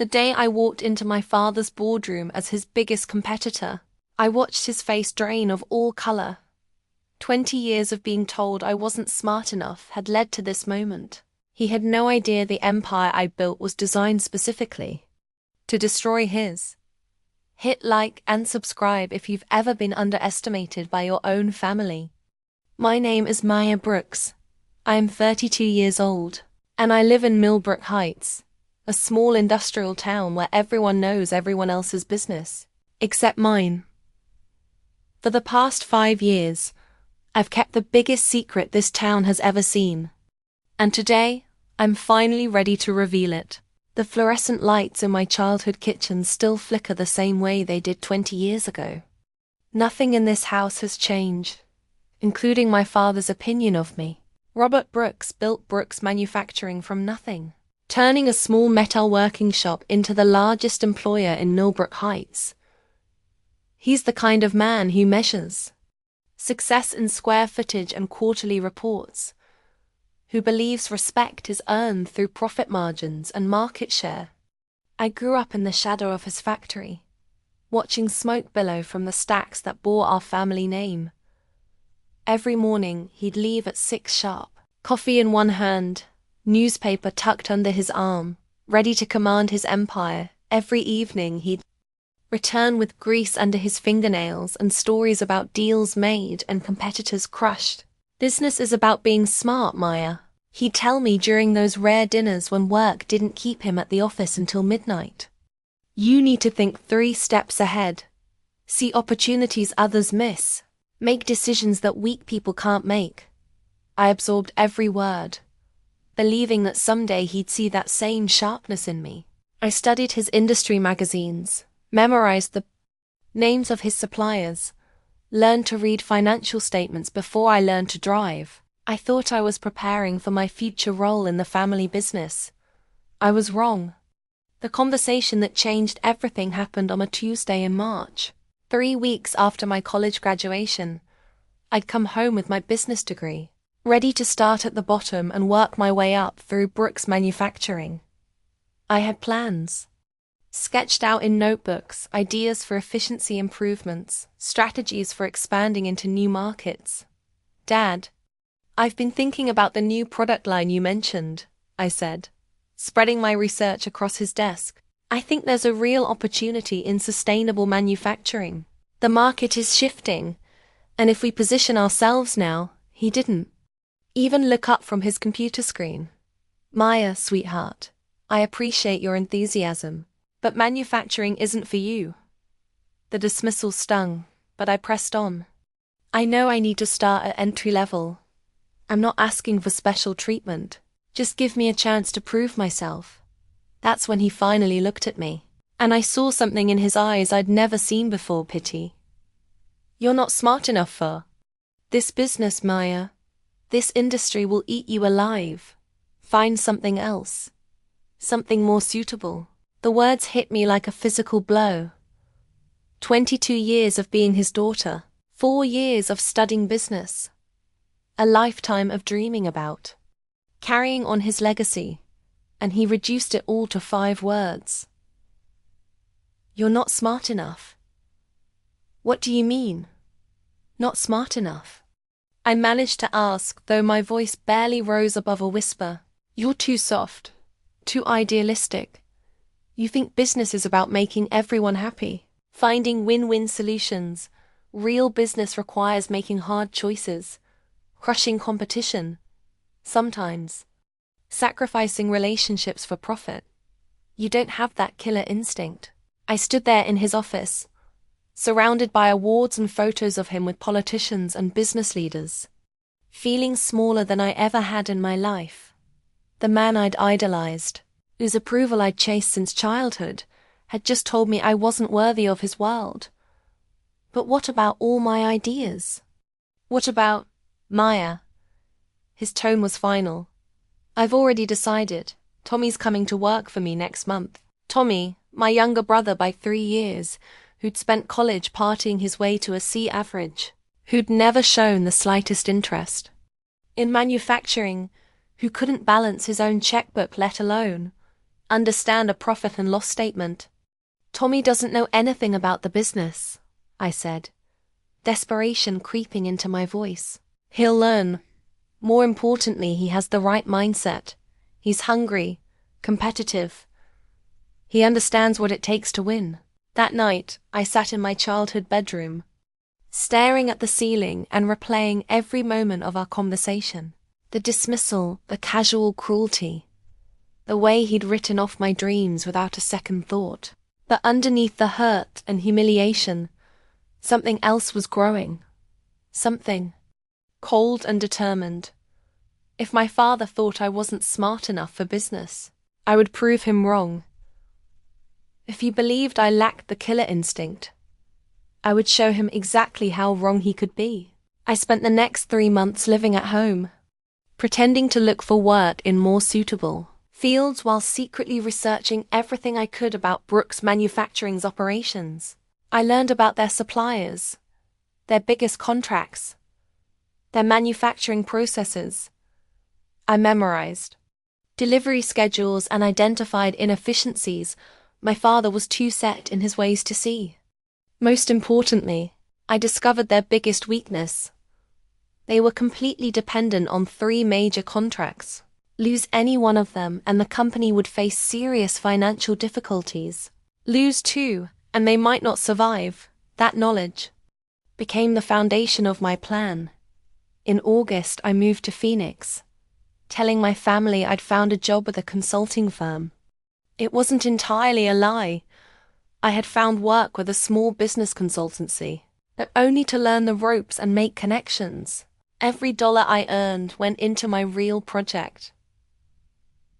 The day I walked into my father's boardroom as his biggest competitor, I watched his face drain of all color. 20 years of being told I wasn't smart enough had led to this moment. He had no idea the empire I built was designed specifically to destroy his. Hit like and subscribe if you've ever been underestimated by your own family. My name is Maya Brooks. I am 32 years old, and I live in Millbrook Heights, a small industrial town where everyone knows everyone else's business, except mine. For the past 5 years, I've kept the biggest secret this town has ever seen. And today, I'm finally ready to reveal it. The fluorescent lights in my childhood kitchen still flicker the same way they did 20 years ago. Nothing in this house has changed, including my father's opinion of me. Robert Brooks built Brooks Manufacturing from nothing, turning a small metal working shop into the largest employer in Millbrook Heights. He's the kind of man who measures success in square footage and quarterly reports, who believes respect is earned through profit margins and market share. I grew up in the shadow of his factory, watching smoke billow from the stacks that bore our family name. Every morning he'd leave at 6 sharp, coffee in one hand, newspaper tucked under his arm, ready to command his empire. Every evening he'd return with grease under his fingernails and stories about deals made and competitors crushed. Business is about being smart, Maya, he'd tell me during those rare dinners when work didn't keep him at the office until midnight. You need to think 3 steps ahead, see opportunities others miss, make decisions that weak people can't make. I absorbed every word, believing that someday he'd see that same sharpness in me. I studied his industry magazines, memorized the names of his suppliers, learned to read financial statements before I learned to drive. I thought I was preparing for my future role in the family business. I was wrong. The conversation that changed everything happened on a Tuesday in March. 3 weeks after my college graduation, I'd come home with my business degree, ready to start at the bottom and work my way up through Brooks Manufacturing. I had plans, sketched out in notebooks, ideas for efficiency improvements, strategies for expanding into new markets. Dad, I've been thinking about the new product line you mentioned, I said, spreading my research across his desk. I think there's a real opportunity in sustainable manufacturing. The market is shifting, and if we position ourselves now. He didn't even look up from his computer screen. Maya, sweetheart, I appreciate your enthusiasm, but manufacturing isn't for you. The dismissal stung, but I pressed on. I know I need to start at entry level. I'm not asking for special treatment. Just give me a chance to prove myself. That's when he finally looked at me, and I saw something in his eyes I'd never seen before. Pity. You're not smart enough for this business, Maya. This industry will eat you alive. Find something else. Something more suitable. The words hit me like a physical blow. 22 years of being his daughter, 4 years of studying business, a lifetime of dreaming about carrying on his legacy, and he reduced it all to 5 words. You're not smart enough. What do you mean? Not smart enough? I managed to ask, though my voice barely rose above a whisper. You're too soft, too idealistic. You think business is about making everyone happy, finding win-win solutions. Real business requires making hard choices, crushing competition, sometimes sacrificing relationships for profit. You don't have that killer instinct. I stood there in his office, surrounded by awards and photos of him with politicians and business leaders, feeling smaller than I ever had in my life. The man I'd idolized, whose approval I'd chased since childhood, had just told me I wasn't worthy of his world. But what about all my ideas? What about Maya? His tone was final. I've already decided. Tommy's coming to work for me next month. Tommy, my younger brother by 3 years, who'd spent college partying his way to a C average, who'd never shown the slightest interest in manufacturing, who couldn't balance his own checkbook, let alone understand a profit and loss statement. Tommy doesn't know anything about the business, I said, desperation creeping into my voice. He'll learn. More importantly, he has the right mindset. He's hungry, competitive. He understands what it takes to win. That night, I sat in my childhood bedroom, staring at the ceiling and replaying every moment of our conversation. The dismissal, the casual cruelty, the way he'd written off my dreams without a second thought. But underneath the hurt and humiliation, something else was growing. Something cold and determined. If my father thought I wasn't smart enough for business, I would prove him wrong. If he believed I lacked the killer instinct, I would show him exactly how wrong he could be. I spent the next 3 months living at home, pretending to look for work in more suitable fields while secretly researching everything I could about Brooks Manufacturing's operations. I learned about their suppliers, their biggest contracts, their manufacturing processes. I memorized delivery schedules and identified inefficiencies my father was too set in his ways to see. Most importantly, I discovered their biggest weakness. They were completely dependent on 3 major contracts. Lose any one of them and the company would face serious financial difficulties. Lose 2, and they might not survive. That knowledge became the foundation of my plan. In August, I moved to Phoenix, telling my family I'd found a job with a consulting firm. It wasn't entirely a lie. I had found work with a small business consultancy, but only to learn the ropes and make connections. Every dollar I earned went into my real project,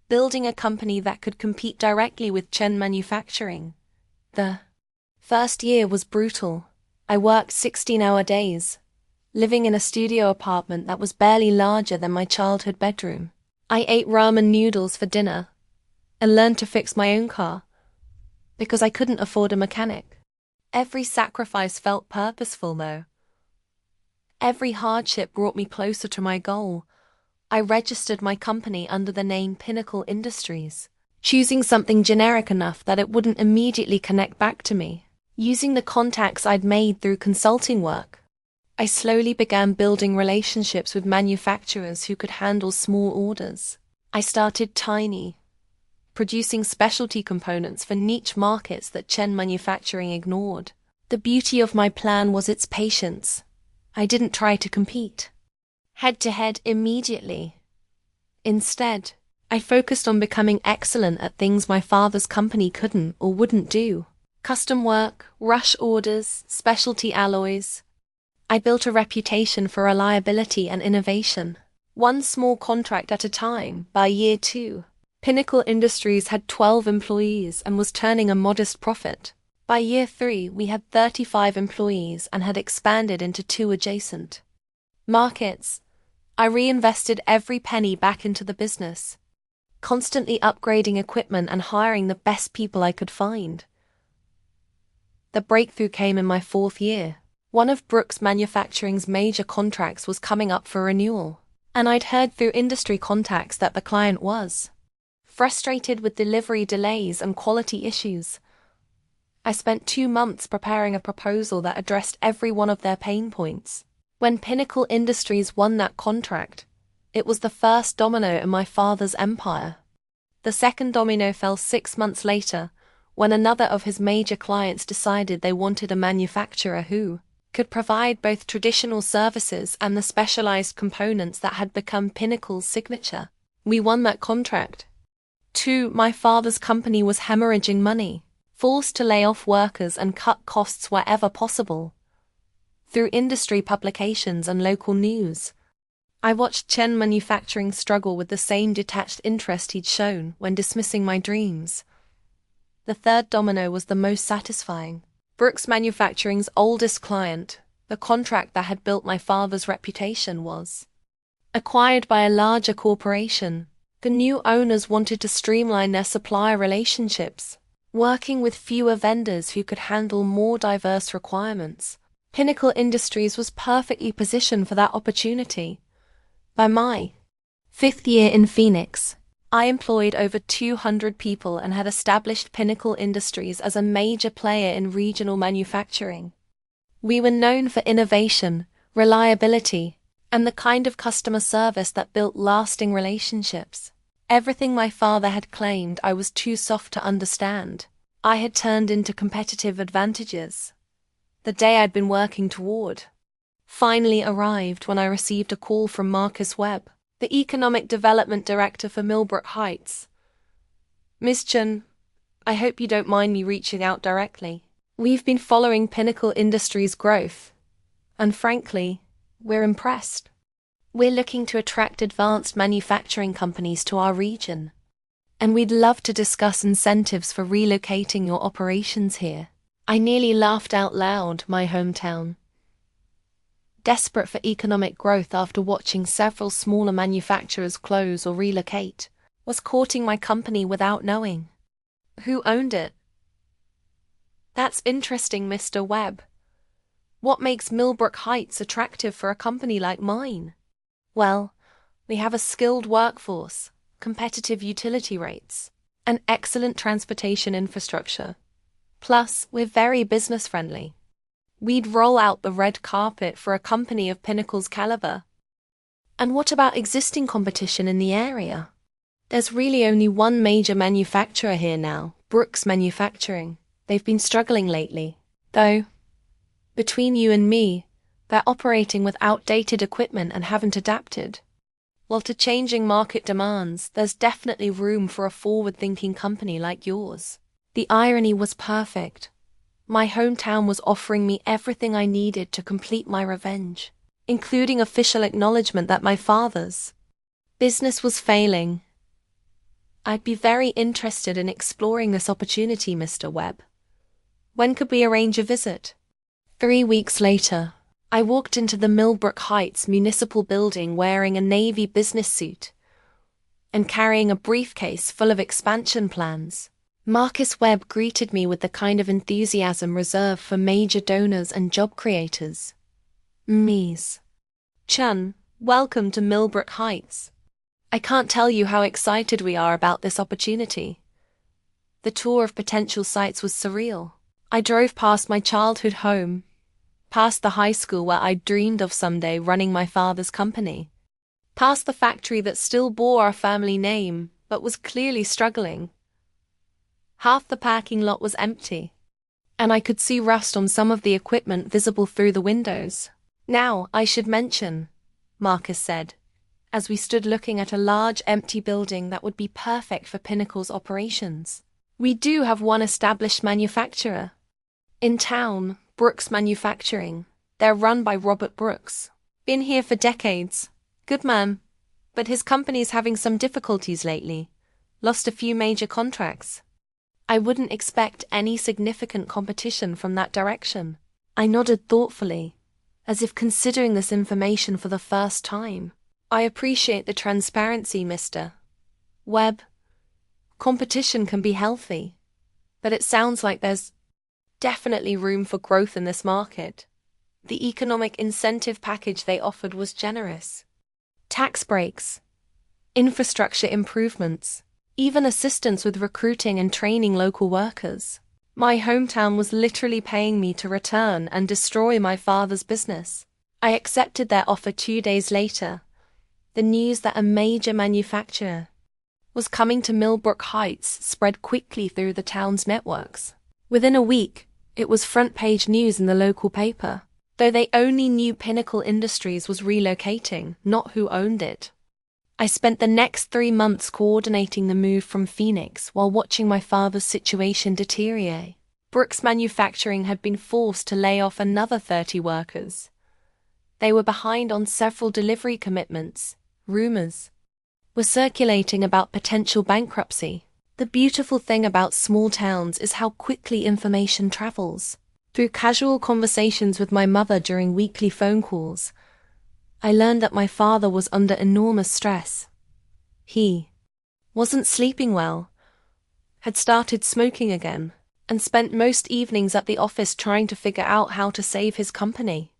building a company that could compete directly with Chen Manufacturing. The first year was brutal. I worked 16-hour days, living in a studio apartment that was barely larger than my childhood bedroom. I ate ramen noodles for dinner and learned to fix my own car because I couldn't afford a mechanic. Every sacrifice felt purposeful, though. Every hardship brought me closer to my goal. I registered my company under the name Pinnacle Industries, choosing something generic enough that it wouldn't immediately connect back to me. Using the contacts I'd made through consulting work, I slowly began building relationships with manufacturers who could handle small orders. I started tiny, producing specialty components for niche markets that Chen Manufacturing ignored. The beauty of my plan was its patience. I didn't try to compete head-to-head immediately. Instead, I focused on becoming excellent at things my father's company couldn't or wouldn't do. Custom work, rush orders, specialty alloys. I built a reputation for reliability and innovation. One small contract at a time. By year 2, Pinnacle Industries had 12 employees and was turning a modest profit. By year 3, we had 35 employees and had expanded into 2 adjacent markets. I reinvested every penny back into the business, constantly upgrading equipment and hiring the best people I could find. The breakthrough came in my 4th year. One of Brooks Manufacturing's major contracts was coming up for renewal, and I'd heard through industry contacts that the client was frustrated with delivery delays and quality issues. I spent 2 months preparing a proposal that addressed every one of their pain points. When Pinnacle Industries won that contract, it was the first domino in my father's empire. The second domino fell 6 months later, when another of his major clients decided they wanted a manufacturer who could provide both traditional services and the specialized components that had become Pinnacle's signature. We won that contract. 2, my father's company was hemorrhaging money, forced to lay off workers and cut costs wherever possible. Through industry publications and local news, I watched Chen Manufacturing struggle with the same detached interest he'd shown when dismissing my dreams. The third domino was the most satisfying. Brooks Manufacturing's oldest client, the contract that had built my father's reputation, was acquired by a larger corporation. The new owners wanted to streamline their supplier relationships, working with fewer vendors who could handle more diverse requirements. Pinnacle Industries was perfectly positioned for that opportunity. By my 5th year in Phoenix, I employed over 200 people and had established Pinnacle Industries as a major player in regional manufacturing. We were known for innovation, reliability, and the kind of customer service that built lasting relationships. Everything my father had claimed I was too soft to understand, I had turned into competitive advantages. The day I'd been working toward finally arrived when I received a call from Marcus Webb, the Economic Development Director for Millbrook Heights. "Miss Chen, I hope you don't mind me reaching out directly. We've been following Pinnacle Industries' growth, and frankly, we're impressed. We're looking to attract advanced manufacturing companies to our region, and we'd love to discuss incentives for relocating your operations here." I nearly laughed out loud. My hometown, desperate for economic growth after watching several smaller manufacturers close or relocate, was courting my company without knowing who owned it. "That's interesting, Mr. Webb. What makes Millbrook Heights attractive for a company like mine?" "Well, we have a skilled workforce, competitive utility rates, and excellent transportation infrastructure. Plus, we're very business-friendly. We'd roll out the red carpet for a company of Pinnacle's caliber." "And what about existing competition in the area?" "There's really only one major manufacturer here now, Brooks Manufacturing. They've been struggling lately, though. Between you and me, they're operating with outdated equipment and haven't adapted well to changing market demands. There's definitely room for a forward-thinking company like yours." The irony was perfect. My hometown was offering me everything I needed to complete my revenge, including official acknowledgement that my father's business was failing. "I'd be very interested in exploring this opportunity, Mr. Webb. When could we arrange a visit?" 3 weeks later, I walked into the Millbrook Heights Municipal Building wearing a navy business suit and carrying a briefcase full of expansion plans. Marcus Webb greeted me with the kind of enthusiasm reserved for major donors and job creators. "Ms. Chun, welcome to Millbrook Heights. I can't tell you how excited we are about this opportunity." The tour of potential sites was surreal. I drove past my childhood home, past the high school where I'd dreamed of someday running my father's company, past the factory that still bore our family name but was clearly struggling. Half the parking lot was empty, and I could see rust on some of the equipment visible through the windows. "Now, I should mention," Marcus said, as we stood looking at a large empty building that would be perfect for Pinnacle's operations, "we do have one established manufacturer in town, Brooks Manufacturing. They're run by Robert Brooks. Been here for decades. Good man. But his company's having some difficulties lately. Lost a few major contracts. I wouldn't expect any significant competition from that direction." I nodded thoughtfully, as if considering this information for the first time. "I appreciate the transparency, Mr. Webb. Competition can be healthy, but it sounds like there's definitely room for growth in this market." The economic incentive package they offered was generous. Tax breaks, infrastructure improvements, even assistance with recruiting and training local workers. My hometown was literally paying me to return and destroy my father's business. I accepted their offer 2 days later. The news that a major manufacturer was coming to Millbrook Heights spread quickly through the town's networks. Within a week, it was front-page news in the local paper, though they only knew Pinnacle Industries was relocating, not who owned it. I spent the next 3 months coordinating the move from Phoenix while watching my father's situation deteriorate. Brooks Manufacturing had been forced to lay off another 30 workers. They were behind on several delivery commitments. Rumors were circulating about potential bankruptcy. The beautiful thing about small towns is how quickly information travels. Through casual conversations with my mother during weekly phone calls, I learned that my father was under enormous stress. He wasn't sleeping well, had started smoking again, and spent most evenings at the office trying to figure out how to save his company.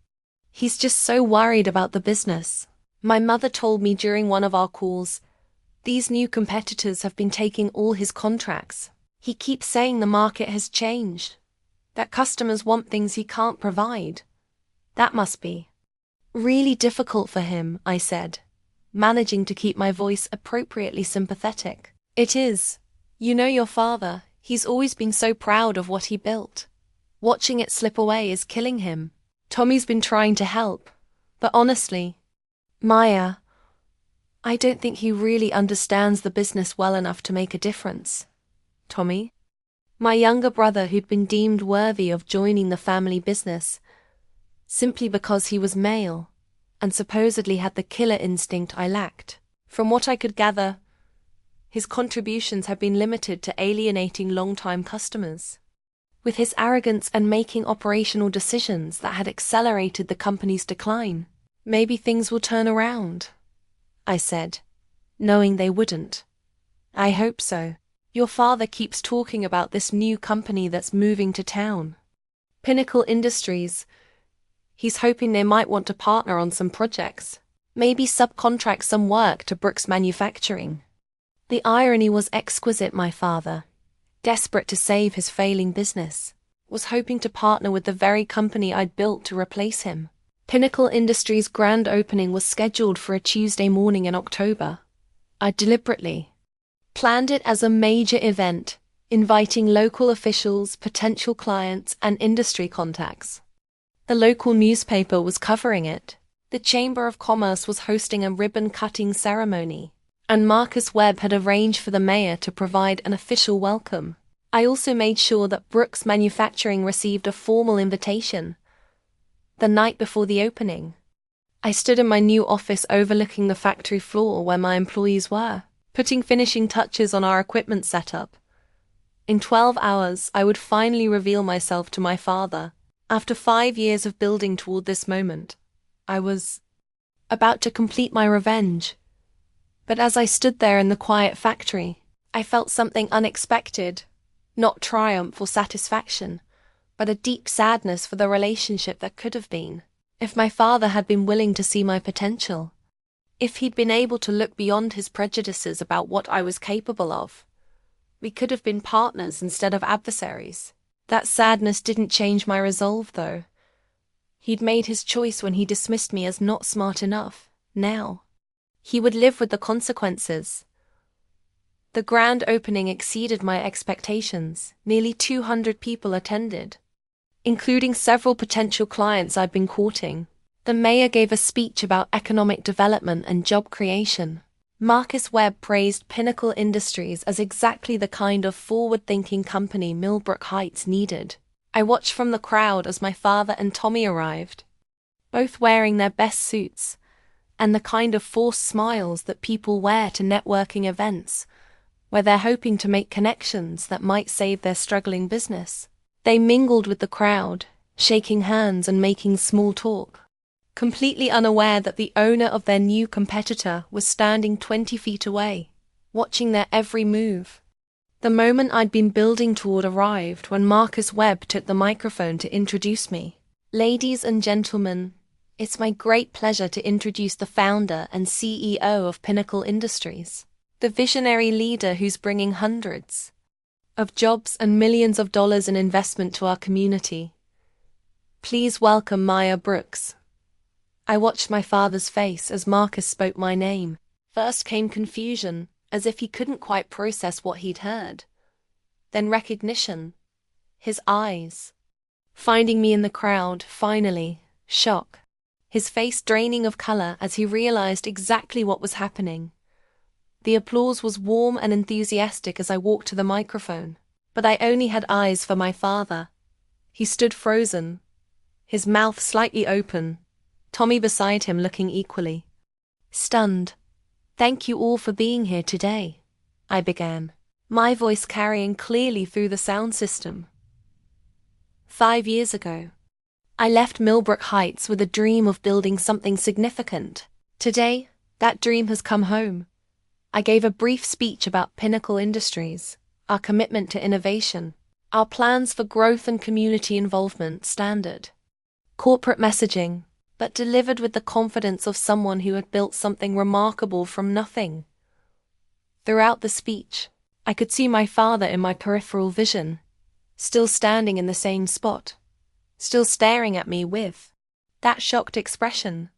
"He's just so worried about the business," my mother told me during one of our calls. These new competitors have been taking all his contracts. He keeps saying the market has changed, that customers want things he can't provide. That must be really difficult for him, I said, managing to keep my voice appropriately sympathetic. It is. You know your father, he's always been so proud of what he built. Watching it slip away is killing him. Tommy's been trying to help, but honestly, Maya, I don't think he really understands the business well enough to make a difference. Tommy? My younger brother, who'd been deemed worthy of joining the family business, simply because he was male, and supposedly had the killer instinct I lacked. From what I could gather, his contributions had been limited to alienating long-time customers. With his arrogance and making operational decisions that had accelerated the company's decline, maybe things will turn around, I said, knowing they wouldn't. I hope so. Your father keeps talking about this new company that's moving to town. Pinnacle Industries. He's hoping they might want to partner on some projects, maybe subcontract some work to Brooks Manufacturing. The irony was exquisite. My father, desperate to save his failing business, was hoping to partner with the very company I'd built to replace him. Pinnacle Industries' grand opening was scheduled for a Tuesday morning in October. I deliberately planned it as a major event, inviting local officials, potential clients, and industry contacts. The local newspaper was covering it. The Chamber of Commerce was hosting a ribbon-cutting ceremony, and Marcus Webb had arranged for the mayor to provide an official welcome. I also made sure that Brooks Manufacturing received a formal invitation. The night before the opening, I stood in my new office overlooking the factory floor where my employees were, putting finishing touches on our equipment setup. In 12 hours, I would finally reveal myself to my father. After 5 years of building toward this moment, I was about to complete my revenge. But as I stood there in the quiet factory, I felt something unexpected, not triumph or satisfaction, but a deep sadness for the relationship that could have been. If my father had been willing to see my potential, if he'd been able to look beyond his prejudices about what I was capable of, we could have been partners instead of adversaries. That sadness didn't change my resolve, though. He'd made his choice when he dismissed me as not smart enough. Now, he would live with the consequences. The grand opening exceeded my expectations. Nearly 200 people attended, including several potential clients I'd been courting. The mayor gave a speech about economic development and job creation. Marcus Webb praised Pinnacle Industries as exactly the kind of forward-thinking company Millbrook Heights needed. I watched from the crowd as my father and Tommy arrived, both wearing their best suits, and the kind of forced smiles that people wear to networking events, where they're hoping to make connections that might save their struggling business. They mingled with the crowd, shaking hands and making small talk, completely unaware that the owner of their new competitor was standing 20 feet away, watching their every move. The moment I'd been building toward arrived when Marcus Webb took the microphone to introduce me. Ladies and gentlemen, it's my great pleasure to introduce the founder and CEO of Pinnacle Industries, the visionary leader who's bringing hundreds of jobs and millions of dollars in investment to our community. Please welcome Maya Brooks. I watched my father's face as Marcus spoke my name. First came confusion, as if he couldn't quite process what he'd heard. Then recognition. His eyes finding me in the crowd, finally, shock. His face draining of color as he realized exactly what was happening. The applause was warm and enthusiastic as I walked to the microphone, but I only had eyes for my father. He stood frozen, his mouth slightly open, Tommy beside him looking equally stunned. Thank you all for being here today, I began, my voice carrying clearly through the sound system. 5 years ago, I left Millbrook Heights with a dream of building something significant. Today, that dream has come home. I gave a brief speech about Pinnacle Industries, our commitment to innovation, our plans for growth and community involvement. Standard corporate messaging, but delivered with the confidence of someone who had built something remarkable from nothing. Throughout the speech, I could see my father in my peripheral vision, still standing in the same spot, still staring at me with that shocked expression.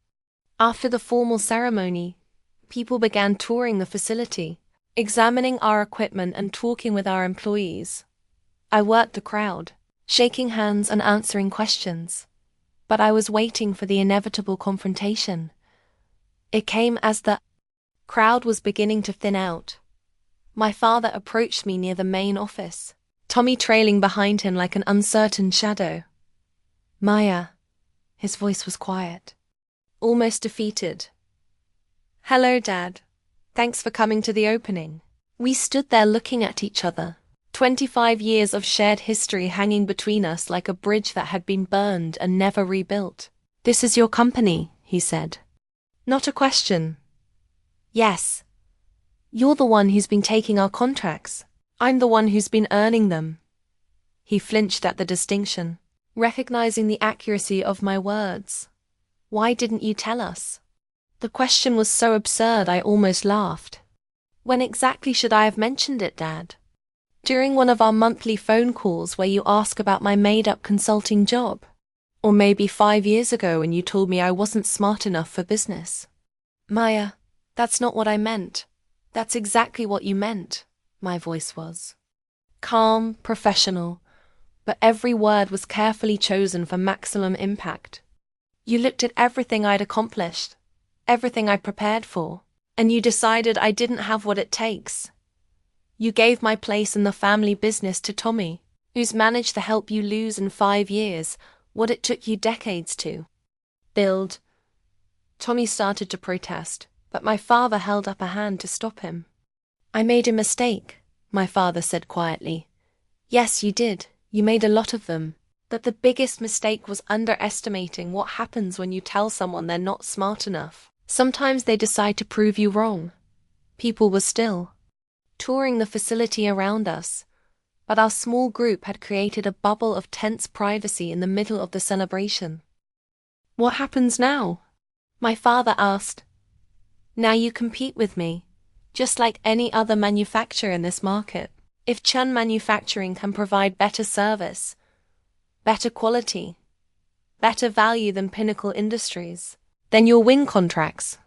After the formal ceremony, people began touring the facility, examining our equipment and talking with our employees. I worked the crowd, shaking hands and answering questions, but I was waiting for the inevitable confrontation. It came as the crowd was beginning to thin out. My father approached me near the main office, Tommy trailing behind him like an uncertain shadow. "Maya," his voice was quiet, almost defeated. "Hello, Dad. Thanks for coming to the opening." We stood there looking at each other, 25 years of shared history hanging between us like a bridge that had been burned and never rebuilt. "This is your company," he said. "Not a question." "Yes. You're the one who's been taking our contracts. I'm the one who's been earning them." He flinched at the distinction, recognizing the accuracy of my words. "Why didn't you tell us?" The question was so absurd I almost laughed. "When exactly should I have mentioned it, Dad? During one of our monthly phone calls where you ask about my made-up consulting job? Or maybe 5 years ago when you told me I wasn't smart enough for business?" "Maya, that's not what I meant. That's exactly what you meant," my voice was. Calm, professional, but every word was carefully chosen for maximum impact. "You looked at everything I'd accomplished, everything I prepared for, and you decided I didn't have what it takes. You gave my place in the family business to Tommy, who's managed to help you lose in 5 years what it took you decades to build." Tommy started to protest, but my father held up a hand to stop him. "I made a mistake," my father said quietly. "Yes, you did. You made a lot of them. But the biggest mistake was underestimating what happens when you tell someone they're not smart enough. Sometimes they decide to prove you wrong." People were still, touring the facility around us, but our small group had created a bubble of tense privacy in the middle of the celebration. "What happens now?" my father asked. "Now you compete with me, just like any other manufacturer in this market. If Chun Manufacturing can provide better service, better quality, better value than Pinnacle Industries, then you'll win contracts.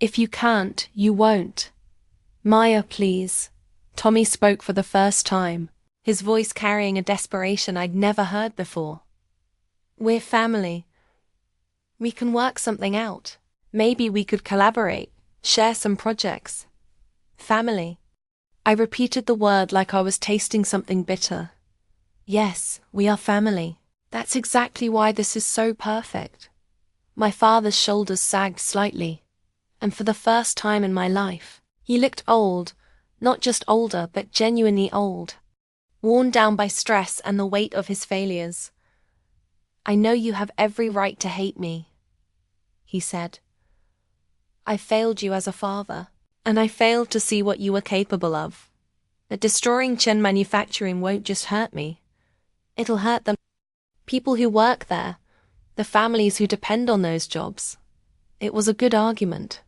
If you can't, you won't." "Maya, please." Tommy spoke for the first time, his voice carrying a desperation I'd never heard before. "We're family. We can work something out. Maybe we could collaborate, share some projects. Family." I repeated the word like I was tasting something bitter. "Yes, we are family. That's exactly why this is so perfect." My father's shoulders sagged slightly, and for the first time in my life, he looked old, not just older, but genuinely old, worn down by stress and the weight of his failures. "I know you have every right to hate me," he said. "I failed you as a father, and I failed to see what you were capable of. But destroying Chen Manufacturing won't just hurt me. It'll hurt the people who work there, the families who depend on those jobs." It was a good argument.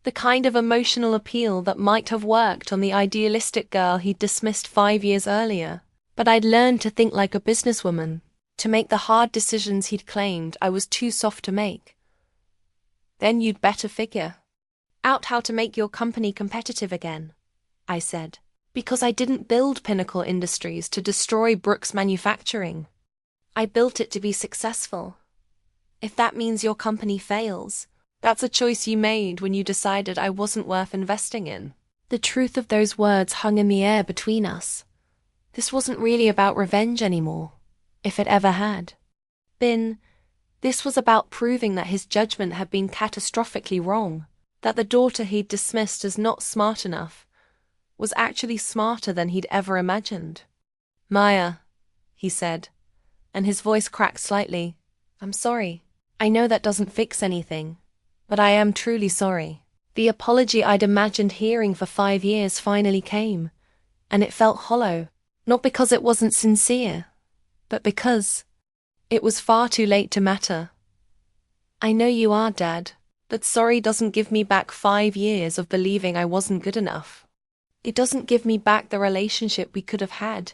The kind of emotional appeal that might have worked on the idealistic girl he'd dismissed 5 years earlier. But I'd learned to think like a businesswoman, to make the hard decisions he'd claimed I was too soft to make. "Then you'd better figure out how to make your company competitive again," I said, "because I didn't build Pinnacle Industries to destroy Brooks Manufacturing. I built it to be successful. If that means your company fails, that's a choice you made when you decided I wasn't worth investing in." The truth of those words hung in the air between us. This wasn't really about revenge anymore, if it ever had been. This was about proving that his judgment had been catastrophically wrong, that the daughter he'd dismissed as not smart enough was actually smarter than he'd ever imagined. "Maya," he said, and his voice cracked slightly. "I'm sorry. I know that doesn't fix anything, but I am truly sorry." The apology I'd imagined hearing for 5 years finally came, and it felt hollow, not because it wasn't sincere, but because it was far too late to matter. "I know you are, Dad, but sorry doesn't give me back 5 years of believing I wasn't good enough." It doesn't give me back the relationship we could have had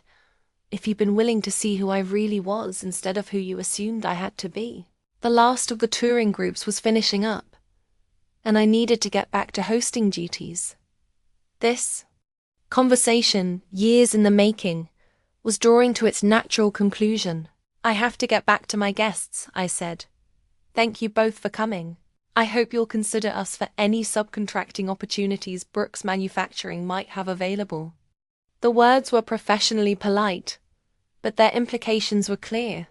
if you'd been willing to see who I really was instead of who you assumed I had to be. The last of the touring groups was finishing up, and I needed to get back to hosting duties. This conversation, years in the making, was drawing to its natural conclusion. I have to get back to my guests, I said. Thank you both for coming. I hope you'll consider us for any subcontracting opportunities Brooks Manufacturing might have available. The words were professionally polite, but their implications were clear.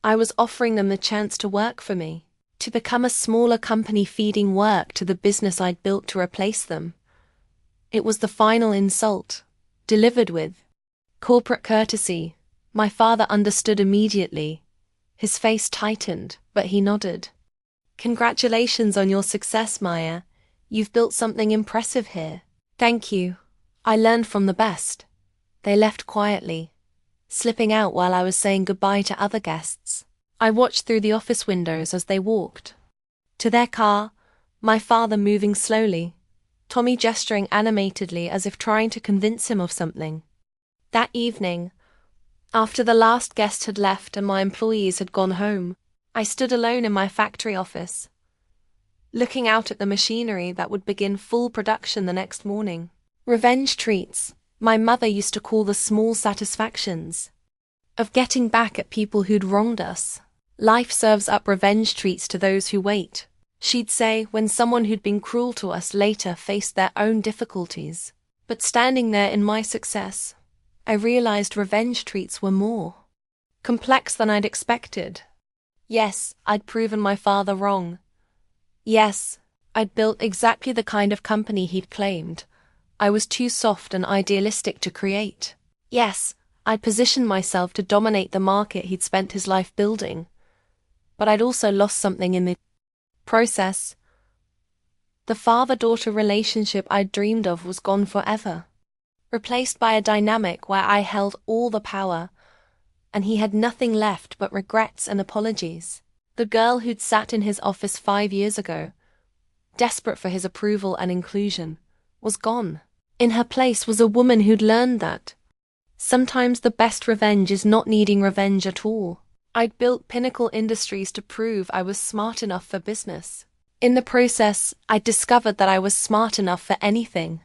I was offering them the chance to work for me, to become a smaller company feeding work to the business I'd built to replace them. It was the final insult, delivered with corporate courtesy. My father understood immediately. His face tightened, but he nodded. Congratulations on your success, Maya. You've built something impressive here. Thank you. I learned from the best. They left quietly, slipping out while I was saying goodbye to other guests. I watched through the office windows as they walked to their car, my father moving slowly, Tommy gesturing animatedly as if trying to convince him of something. That evening, after the last guest had left and my employees had gone home, I stood alone in my factory office, looking out at the machinery that would begin full production the next morning. Revenge treats, my mother used to call the small satisfactions of getting back at people who'd wronged us. Life serves up revenge treats to those who wait, she'd say when someone who'd been cruel to us later faced their own difficulties. But standing there in my success, I realized revenge treats were more complex than I'd expected. Yes, I'd proven my father wrong. Yes, I'd built exactly the kind of company he'd claimed I was too soft and idealistic to create. Yes, I'd positioned myself to dominate the market he'd spent his life building. But I'd also lost something in the process. The father-daughter relationship I'd dreamed of was gone forever, replaced by a dynamic where I held all the power, and he had nothing left but regrets and apologies. The girl who'd sat in his office 5 years ago, desperate for his approval and inclusion, was gone. In her place was a woman who'd learned that sometimes the best revenge is not needing revenge at all. I'd built Pinnacle Industries to prove I was smart enough for business. In the process, I'd discovered that I was smart enough for anything.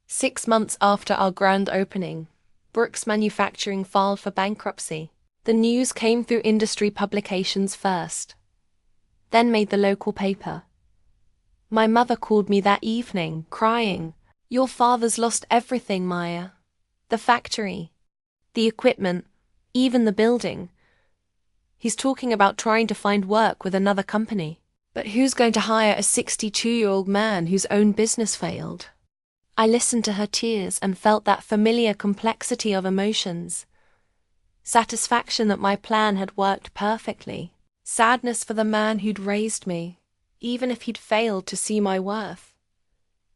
6 months after our grand opening, Brooks Manufacturing filed for bankruptcy. The news came through industry publications first, then made the local paper. My mother called me that evening, crying, "Your father's lost everything, Maya. The factory, the equipment, even the building. He's talking about trying to find work with another company. But who's going to hire a 62-year-old man whose own business failed?" I listened to her tears and felt that familiar complexity of emotions. Satisfaction that my plan had worked perfectly. Sadness for the man who'd raised me, even if he'd failed to see my worth.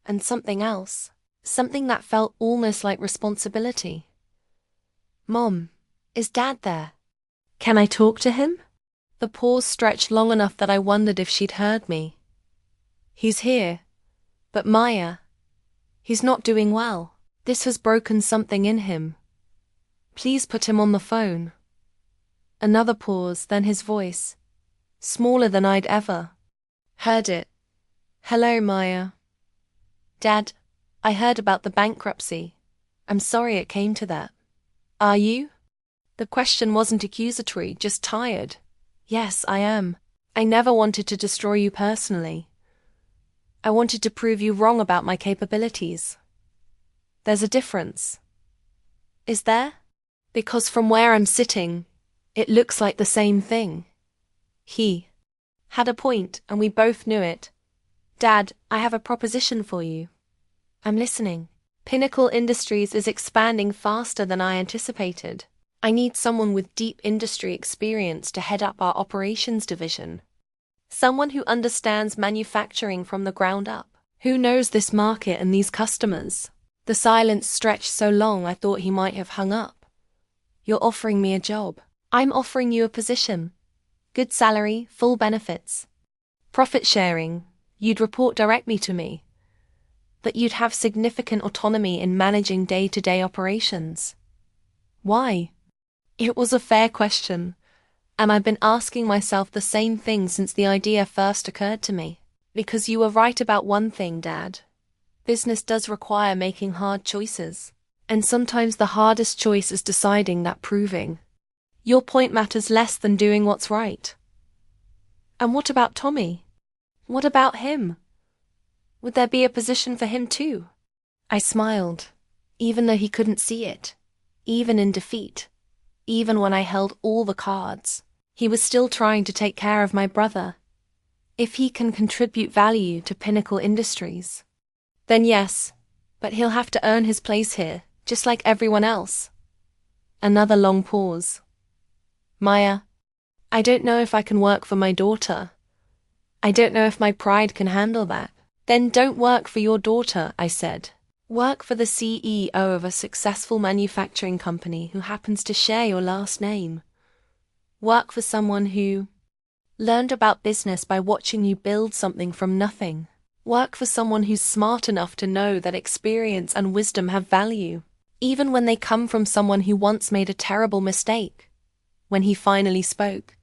And something else, something that felt almost like responsibility. "Mom, is Dad there? Can I talk to him?" The pause stretched long enough that I wondered if she'd heard me. "He's here. But Maya, he's not doing well. This has broken something in him. Please put him on the phone." Another pause, then his voice, smaller than I'd ever heard it. "Hello, Maya. Dad, I heard about the bankruptcy. I'm sorry it came to that. Are you?" The question wasn't accusatory, just tired. "Yes, I am. I never wanted to destroy you personally. I wanted to prove you wrong about my capabilities. There's a difference. Is there? Because from where I'm sitting, it looks like the same thing." He had a point, and we both knew it. "Dad, I have a proposition for you." "I'm listening." "Pinnacle Industries is expanding faster than I anticipated. I need someone with deep industry experience to head up our operations division. Someone who understands manufacturing from the ground up, who knows this market and these customers." The silence stretched so long I thought he might have hung up. "You're offering me a job." "I'm offering you a position. Good salary, full benefits. Profit sharing. You'd report directly to me. but you'd have significant autonomy in managing day-to-day operations. Why? It was a fair question, and I've been asking myself the same thing since the idea first occurred to me. Because you were right about one thing, Dad. Business does require making hard choices, and sometimes the hardest choice is deciding that proving your point matters less than doing what's right. And what about Tommy? What about him? Would there be a position for him too? I smiled, even though he couldn't see it, even in defeat, even when I held all the cards. He was still trying to take care of my brother. If he can contribute value to Pinnacle Industries, then yes, but he'll have to earn his place here, just like everyone else. Another long pause. Maya, I don't know if I can work for my daughter. I don't know if my pride can handle that. Then don't work for your daughter, I said. Work for the CEO of a successful manufacturing company who happens to share your last name. Work for someone who learned about business by watching you build something from nothing. Work for someone who's smart enough to know that experience and wisdom have value, even when they come from someone who once made a terrible mistake. When he finally spoke,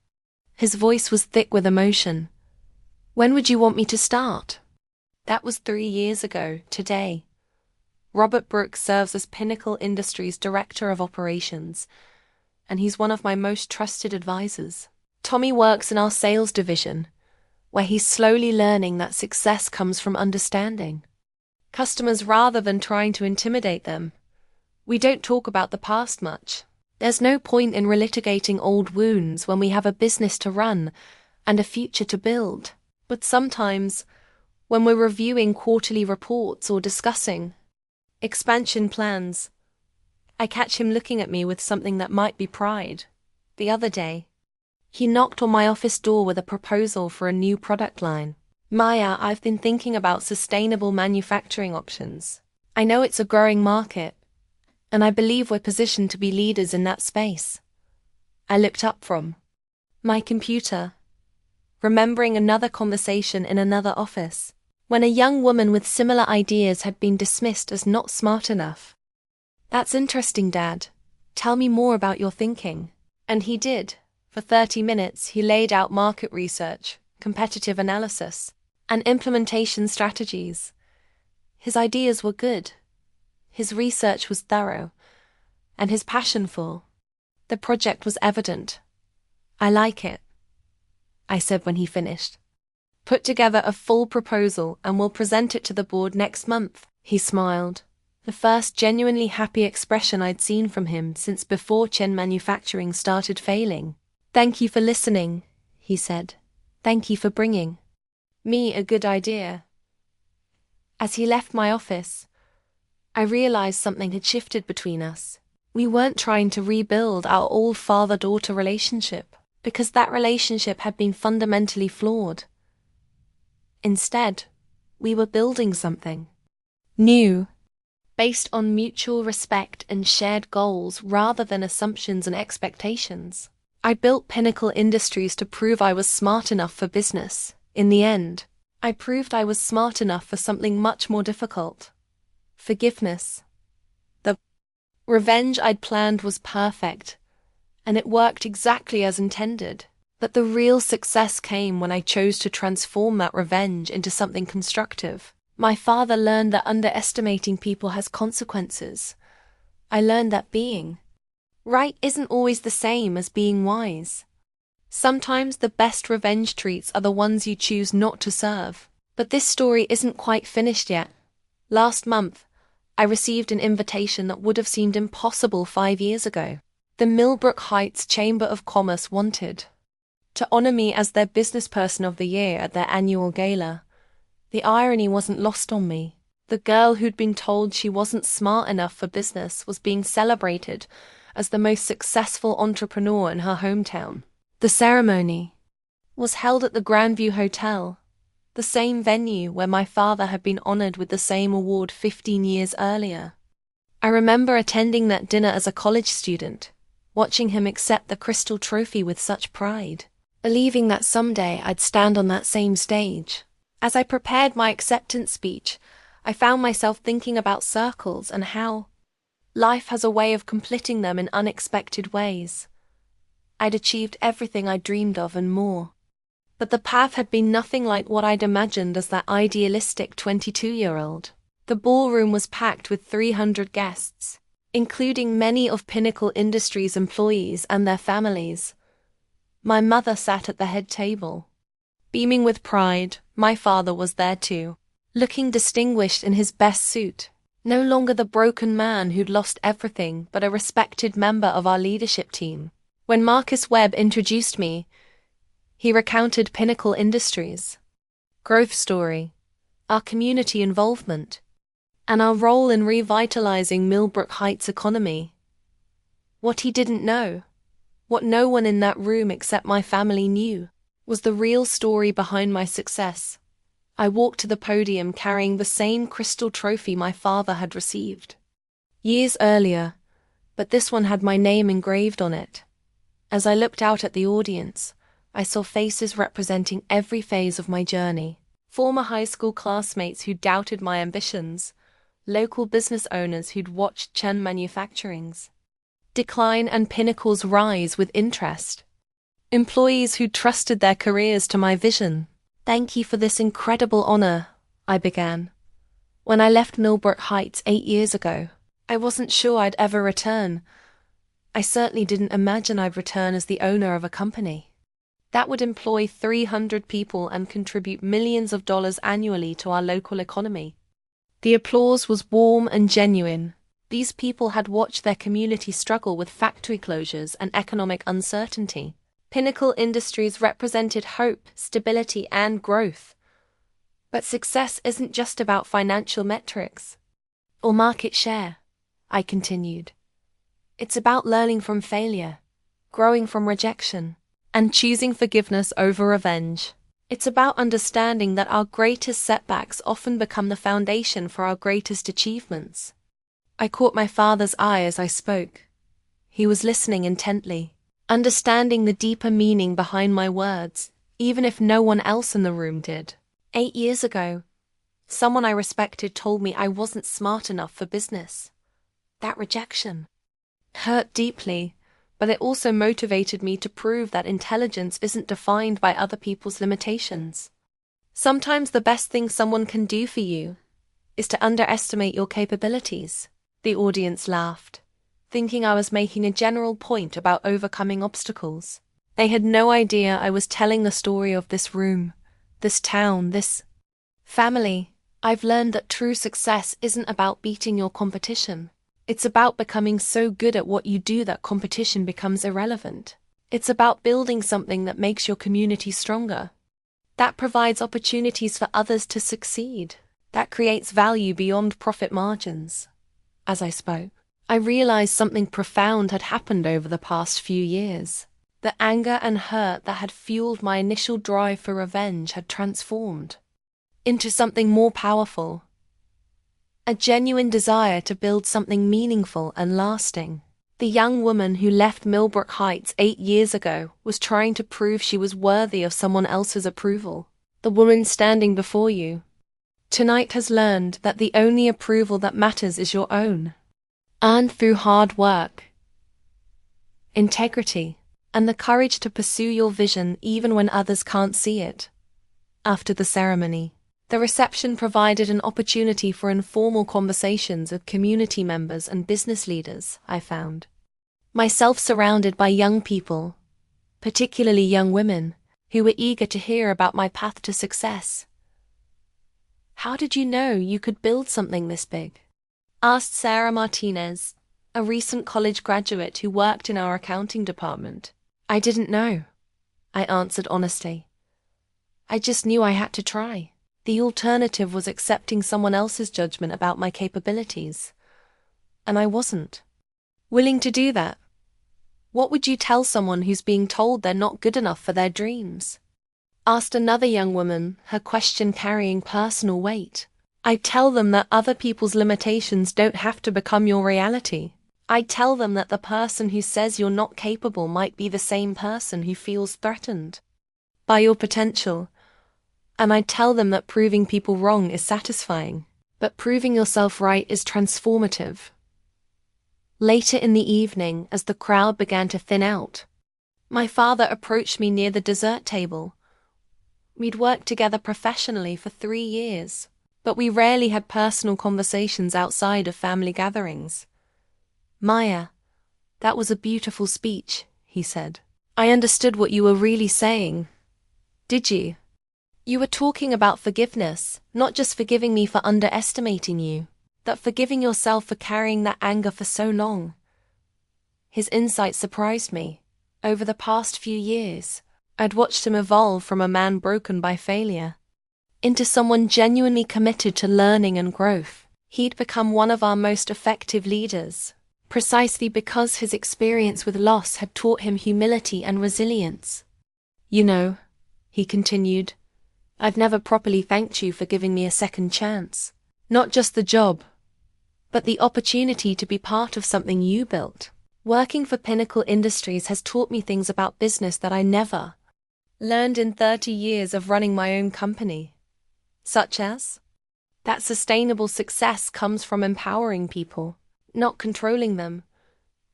his voice was thick with emotion. When would you want me to start? That was 3 years ago, today. Robert Brooks serves as Pinnacle Industries Director of Operations, and he's one of my most trusted advisors. Tommy works in our sales division, where he's slowly learning that success comes from understanding customers rather than trying to intimidate them. We don't talk about the past much. There's no point in relitigating old wounds when we have a business to run and a future to build. But sometimes, when we're reviewing quarterly reports or discussing expansion plans, I catch him looking at me with something that might be pride. The other day, he knocked on my office door with a proposal for a new product line. Maya, I've been thinking about sustainable manufacturing options. I know it's a growing market, and I believe we're positioned to be leaders in that space. I looked up from my computer, remembering another conversation in another office, when a young woman with similar ideas had been dismissed as not smart enough. That's interesting, Dad. Tell me more about your thinking. And he did. For 30 minutes, he laid out market research, competitive analysis, and implementation strategies. His ideas were good. His research was thorough, and his passion for the project was evident. I like it, I said when he finished. Put together a full proposal and we'll present it to the board next month. He smiled, the first genuinely happy expression I'd seen from him since before Chen Manufacturing started failing. Thank you for listening, he said. Thank you for bringing me a good idea. As he left my office, I realized something had shifted between us. We weren't trying to rebuild our old father-daughter relationship, because that relationship had been fundamentally flawed. Instead, we were building something new, based on mutual respect and shared goals rather than assumptions and expectations. I built Pinnacle Industries to prove I was smart enough for business. In the end, I proved I was smart enough for something much more difficult. Forgiveness. The revenge I'd planned was perfect, and it worked exactly as intended. But the real success came when I chose to transform that revenge into something constructive. My father learned that underestimating people has consequences. I learned that being right isn't always the same as being wise. Sometimes the best revenge treats are the ones you choose not to serve. But this story isn't quite finished yet. Last month, I received an invitation that would have seemed impossible 5 years ago. The Millbrook Heights Chamber of Commerce wanted to honor me as their Business Person of the Year at their annual gala. The irony wasn't lost on me. The girl who'd been told she wasn't smart enough for business was being celebrated as the most successful entrepreneur in her hometown. The ceremony was held at the Grandview Hotel, the same venue where my father had been honored with the same award 15 years earlier. I remember attending that dinner as a college student, watching him accept the crystal trophy with such pride, believing that someday I'd stand on that same stage. As I prepared my acceptance speech, I found myself thinking about circles and how life has a way of completing them in unexpected ways. I'd achieved everything I dreamed of and more. But the path had been nothing like what I'd imagined as that idealistic 22-year-old. The ballroom was packed with 300 guests, including many of Pinnacle Industries' employees and their families. My mother sat at the head table. Beaming with pride, my father was there too, looking distinguished in his best suit. No longer the broken man who'd lost everything, but a respected member of our leadership team. When Marcus Webb introduced me, he recounted Pinnacle Industries' growth story, our community involvement, and our role in revitalizing Millbrook Heights' economy. What he didn't know, what no one in that room except my family knew, was the real story behind my success. I walked to the podium carrying the same crystal trophy my father had received years earlier, but this one had my name engraved on it. As I looked out at the audience, I saw faces representing every phase of my journey. Former high school classmates who doubted my ambitions, local business owners who'd watched Chen Manufacturing's decline and Pinnacle's rise with interest, employees who trusted their careers to my vision. "Thank you for this incredible honor," I began. "When I left Millbrook Heights 8 years ago, I wasn't sure I'd ever return. I certainly didn't imagine I'd return as the owner of a company that would employ 300 people and contribute millions of dollars annually to our local economy." The applause was warm and genuine. These people had watched their community struggle with factory closures and economic uncertainty. Pinnacle Industries represented hope, stability, and growth. But success isn't just about financial metrics or market share, I continued. It's about learning from failure, growing from rejection, and choosing forgiveness over revenge. It's about understanding that our greatest setbacks often become the foundation for our greatest achievements. I caught my father's eye as I spoke. He was listening intently, understanding the deeper meaning behind my words, even if no one else in the room did. 8 years ago, someone I respected told me I wasn't smart enough for business. That rejection hurt deeply, but it also motivated me to prove that intelligence isn't defined by other people's limitations. Sometimes the best thing someone can do for you is to underestimate your capabilities. The audience laughed, thinking I was making a general point about overcoming obstacles. They had no idea I was telling the story of this room, this town, this family. I've learned that true success isn't about beating your competition. It's about becoming so good at what you do that competition becomes irrelevant. It's about building something that makes your community stronger, that provides opportunities for others to succeed, that creates value beyond profit margins. As I spoke, I realized something profound had happened over the past few years. The anger and hurt that had fueled my initial drive for revenge had transformed into something more powerful, a genuine desire to build something meaningful and lasting. The young woman who left Millbrook Heights 8 years ago was trying to prove she was worthy of someone else's approval. The woman standing before you tonight has learned that the only approval that matters is your own, earned through hard work, integrity, and the courage to pursue your vision even when others can't see it. After the ceremony, the reception provided an opportunity for informal conversations with community members and business leaders, I found myself surrounded by young people, particularly young women, who were eager to hear about my path to success. "How did you know you could build something this big?" asked Sarah Martinez, a recent college graduate who worked in our accounting department. "I didn't know," I answered honestly. "I just knew I had to try. The alternative was accepting someone else's judgment about my capabilities, and I wasn't willing to do that." "What would you tell someone who's being told they're not good enough for their dreams?" asked another young woman, her question carrying personal weight. "I'd tell them that other people's limitations don't have to become your reality. I'd tell them that the person who says you're not capable might be the same person who feels threatened by your potential. And I'd tell them that proving people wrong is satisfying. but proving yourself right is transformative. Later in the evening, as the crowd began to thin out, my father approached me near the dessert table. We'd worked together professionally for 3 years, but we rarely had personal conversations outside of family gatherings. "Maya, that was a beautiful speech," he said. "I understood what you were really saying." "Did you?" "You were talking about forgiveness, not just forgiving me for underestimating you, but forgiving yourself for carrying that anger for so long." His insight surprised me. Over the past few years, I'd watched him evolve from a man broken by failure into someone genuinely committed to learning and growth. He'd become one of our most effective leaders, precisely because his experience with loss had taught him humility and resilience. "You know," he continued, "I've never properly thanked you for giving me a second chance. Not just the job, but the opportunity to be part of something you built. Working for Pinnacle Industries has taught me things about business that I never learned in 30 years of running my own company. Such as that sustainable success comes from empowering people, not controlling them.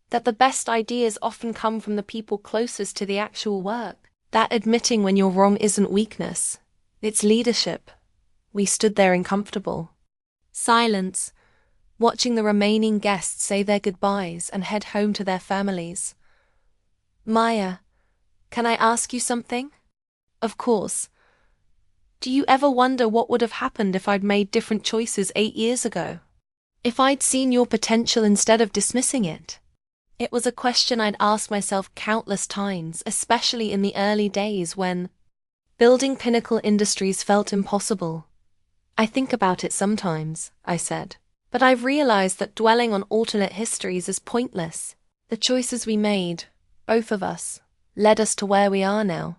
That the best ideas often come from the people closest to the actual work. That admitting when you're wrong isn't weakness, it's leadership." We stood there in comfortable silence, watching the remaining guests say their goodbyes and head home to their families. "Maya, can I ask you something?" "Of course." "Do you ever wonder what would have happened if I'd made different choices 8 years ago? If I'd seen your potential instead of dismissing it?" It was a question I'd asked myself countless times, especially in the early days when building Pinnacle Industries felt impossible. "I think about it sometimes," I said, "but I've realized that dwelling on alternate histories is pointless. The choices we made, both of us, led us to where we are now.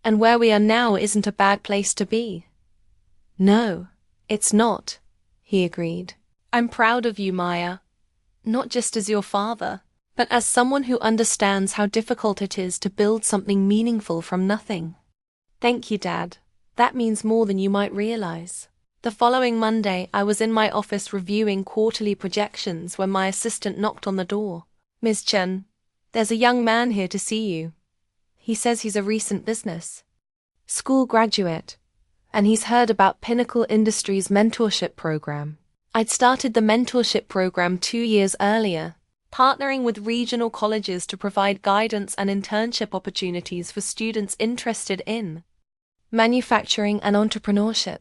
And where we are now isn't a bad place to be." "No, it's not," he agreed. "I'm proud of you, Maya. Not just as your father, but as someone who understands how difficult it is to build something meaningful from nothing." "Thank you, Dad. That means more than you might realize." The following Monday, I was in my office reviewing quarterly projections when my assistant knocked on the door. "Ms. Chen, there's a young man here to see you. He says he's a recent business school graduate, and he's heard about Pinnacle Industries' mentorship program." I'd started the mentorship program 2 years earlier, partnering with regional colleges to provide guidance and internship opportunities for students interested in manufacturing and entrepreneurship.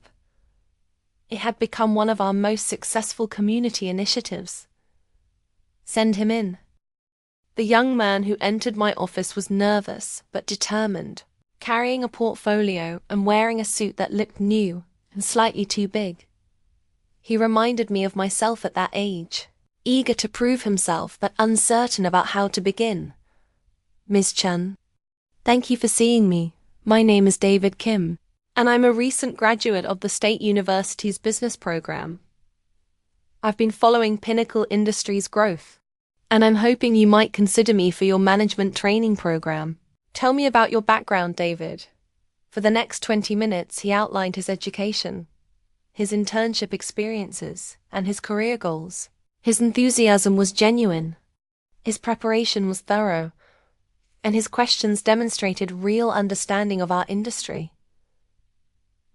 It had become one of our most successful community initiatives. "Send him in." The young man who entered my office was nervous but determined, carrying a portfolio and wearing a suit that looked new and slightly too big. He reminded me of myself at that age, eager to prove himself but uncertain about how to begin. "Ms. Chen, thank you for seeing me. My name is David Kim, and I'm a recent graduate of the State University's business program. I've been following Pinnacle Industries' growth, and I'm hoping you might consider me for your management training program." "Tell me about your background, David." For the next 20 minutes, he outlined his education, his internship experiences, and his career goals. His enthusiasm was genuine, his preparation was thorough, and his questions demonstrated real understanding of our industry.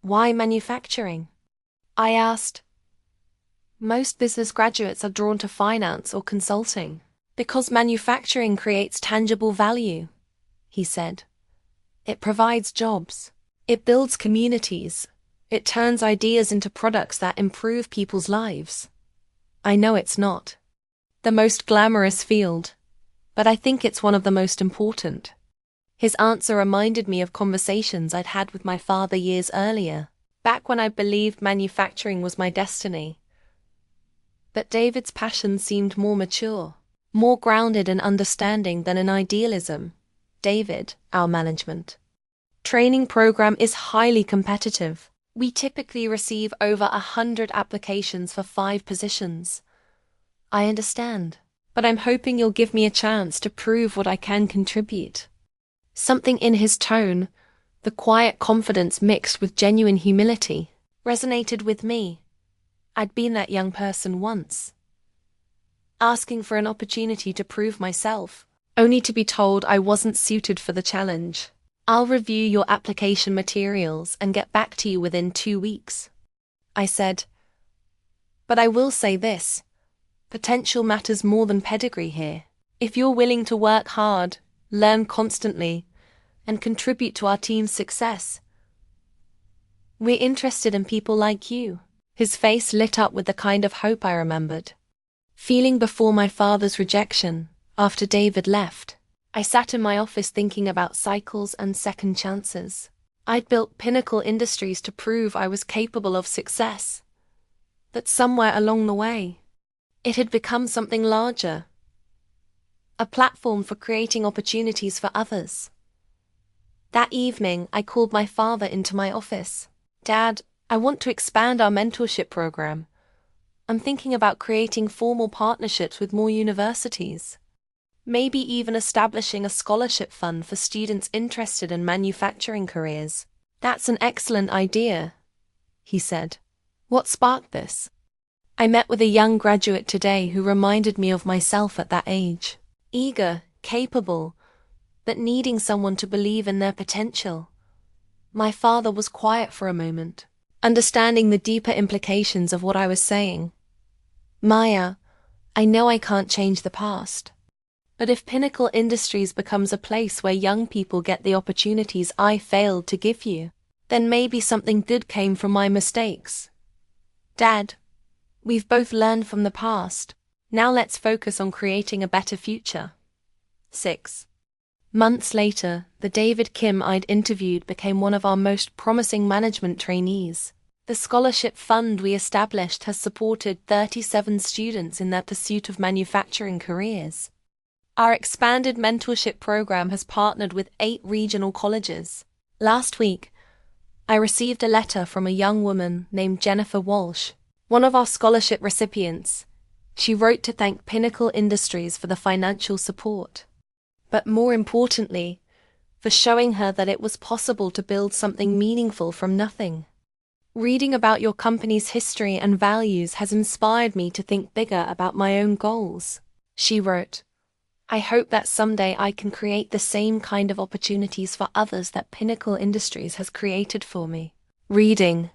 "Why manufacturing?" I asked. "Most business graduates are drawn to finance or consulting because manufacturing creates tangible value," he said. "It provides jobs, it builds communities, it turns ideas into products that improve people's lives. I know it's not the most glamorous field, but I think it's one of the most important." His answer reminded me of conversations I'd had with my father years earlier, back when I believed manufacturing was my destiny. But David's passion seemed more mature, more grounded in understanding than in idealism. "David, our management training program is highly competitive. We typically receive over 100 applications for 5 positions. I understand, but I'm hoping you'll give me a chance to prove what I can contribute." Something in his tone, the quiet confidence mixed with genuine humility, resonated with me. I'd been that young person once, asking for an opportunity to prove myself, only to be told I wasn't suited for the challenge. I'll review your application materials and get back to you within 2 weeks, I said. But I will say this, potential matters more than pedigree here. If you're willing to work hard, learn constantly, and contribute to our team's success, we're interested in people like you. His face lit up with the kind of hope I remembered. Feeling before my father's rejection, after David left, I sat in my office thinking about cycles and second chances. I'd built Pinnacle Industries to prove I was capable of success. But somewhere along the way, it had become something larger. A platform for creating opportunities for others. That evening, I called my father into my office. Dad, I want to expand our mentorship program. I'm thinking about creating formal partnerships with more universities. Maybe even establishing a scholarship fund for students interested in manufacturing careers. That's an excellent idea, he said. What sparked this? I met with a young graduate today who reminded me of myself at that age. Eager, capable, but needing someone to believe in their potential. My father was quiet for a moment, understanding the deeper implications of what I was saying. Maya, I know I can't change the past. But if Pinnacle Industries becomes a place where young people get the opportunities I failed to give you, then maybe something good came from my mistakes. Dad, we've both learned from the past. Now let's focus on creating a better future. 6 months later, the David Kim I'd interviewed became one of our most promising management trainees. The scholarship fund we established has supported 37 students in their pursuit of manufacturing careers. Our expanded mentorship program has partnered with 8 regional colleges. Last week, I received a letter from a young woman named Jennifer Walsh, one of our scholarship recipients. She wrote to thank Pinnacle Industries for the financial support, but more importantly, for showing her that it was possible to build something meaningful from nothing. Reading about your company's history and values has inspired me to think bigger about my own goals, she wrote. I hope that someday I can create the same kind of opportunities for others that Pinnacle Industries has created for me. Reading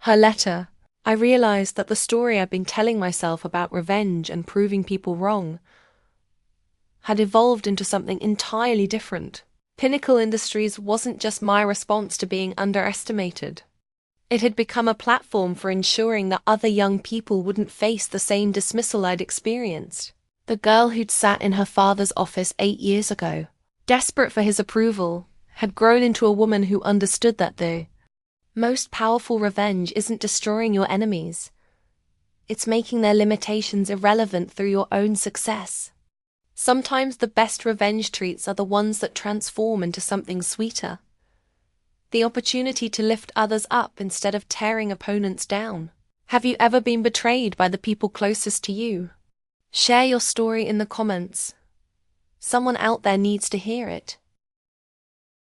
her letter, I realized that the story I'd been telling myself about revenge and proving people wrong had evolved into something entirely different. Pinnacle Industries wasn't just my response to being underestimated. It had become a platform for ensuring that other young people wouldn't face the same dismissal I'd experienced. The girl who'd sat in her father's office 8 years ago, desperate for his approval, had grown into a woman who understood that the most powerful revenge isn't destroying your enemies. It's making their limitations irrelevant through your own success. Sometimes the best revenge treats are the ones that transform into something sweeter. The opportunity to lift others up instead of tearing opponents down. Have you ever been betrayed by the people closest to you? Share your story in the comments. Someone out there needs to hear it.